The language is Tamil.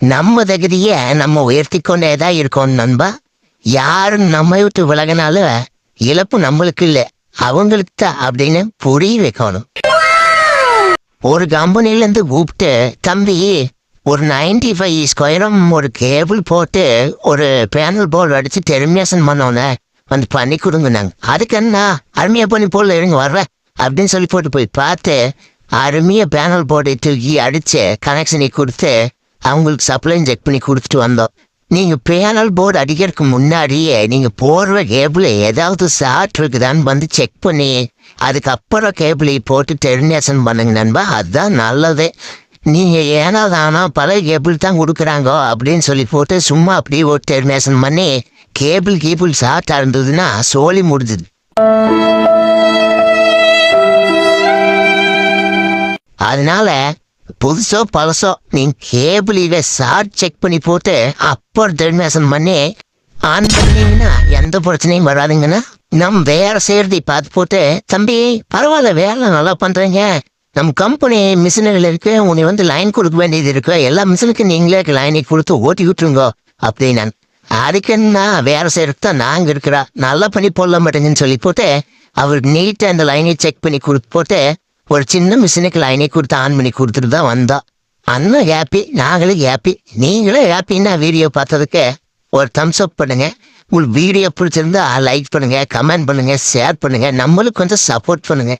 நம்ம தகுதிய நம்ம உயர்த்தி கொண்டேதான் இருக்கோம் நண்பா. யாரும் நம்ம விட்டு விலகினாலும் இழப்பு நம்மளுக்கு இல்ல, அவங்களுக்கு தான் அப்படின்னு புரிய வைக்கணும். ஒரு கம்பெனில இருந்து கூப்பிட்டு, தம்பி ஒரு 95 ஸ்கொயரும் ஒரு கேபிள் போட்டு ஒரு பேனல் போர்டு அடிச்சு டெர்மினேஷன் பண்ணோன்னு வந்து பண்ணி கொடுங்க. நாங்க அதுக்கு என்ன அருமையா பண்ணி போல இருங்க வர்ற அப்படின்னு சொல்லி போய் பார்த்து அருமையா பேனல் போர்டை தூக்கி அடிச்சு கனெக்ஷனை கொடுத்து அவங்களுக்கு சப்ளையும் செக் பண்ணி கொடுத்துட்டு வந்தோம். நீங்க பேனல் போர்டு அடிக்கிறதுக்கு முன்னாடியே நீங்க போடுற கேபிள் ஏதாவது ஷார்ட் இருக்குதான்னு வந்து செக் பண்ணி அதுக்கப்புறம் கேபிளை போட்டு டெர்மினேஷன் பண்ணுங்க நண்பா, அதுதான் நல்லது. நீங்க ஏன்னா தானா பழைய கேபிள் தான் கொடுக்குறாங்க அப்படின்னு சொல்லி போட்டு சும்மா அப்படியே ஒரு டெர்மினேஷன் பண்ணி கேபிள் ஷார்ட்டா இருந்ததுன்னா சோலி முடிஞ்சுது. அதனால புதுசோ பழசோ நீங்க கேபிளை ஷார்ட் செக் பண்ணி போட்டு அப்புறம் டெர்மினேஷன் பண்ணி ஆன் பண்ணீங்கன்னா எந்த பிரச்சனையும் வராதுங்கன்னா நம்ம வேற சேர்த்தி பார்த்து போட்டு, தம்பி பரவாயில்ல வேலை நல்லா பண்றீங்க, நம்ம கம்பெனி மிஷினரியில் இருக்கு, உன்னை வந்து லைன் கொடுக்க வேண்டியது இருக்கு, எல்லா மிஷினுக்கு நீங்களே லைனை கொடுத்து ஓட்டி விட்டுருங்க அப்படின்னு. அதுக்குன்னா வேற சேர்த்து தான் நாங்க இருக்கிறா நல்லா பண்ணி போடல மாட்டேங்கன்னு சொல்லி போட்டு அவருக்கு நீட்டா அந்த லைனை செக் பண்ணி கொடுத்து போட்டு ஒரு சின்ன மிஷினுக்கு லைனை கொடுத்து ஆன் பண்ணி கொடுத்துட்டு தான் வந்தோம். அண்ணன் ஹாப்பி, நாங்களும் ஹாப்பி. நீங்களும் ஹாப்பின்னா வீடியோ பார்த்ததுக்கு ஒரு தம்ஸ் அப் பண்ணுங்க. உங்களுக்கு வீடியோ பிடிச்சிருந்தா லைக் பண்ணுங்க, கமெண்ட் பண்ணுங்க, ஷேர் பண்ணுங்க, நம்மளுக்கு கொஞ்சம் சப்போர்ட் பண்ணுங்க.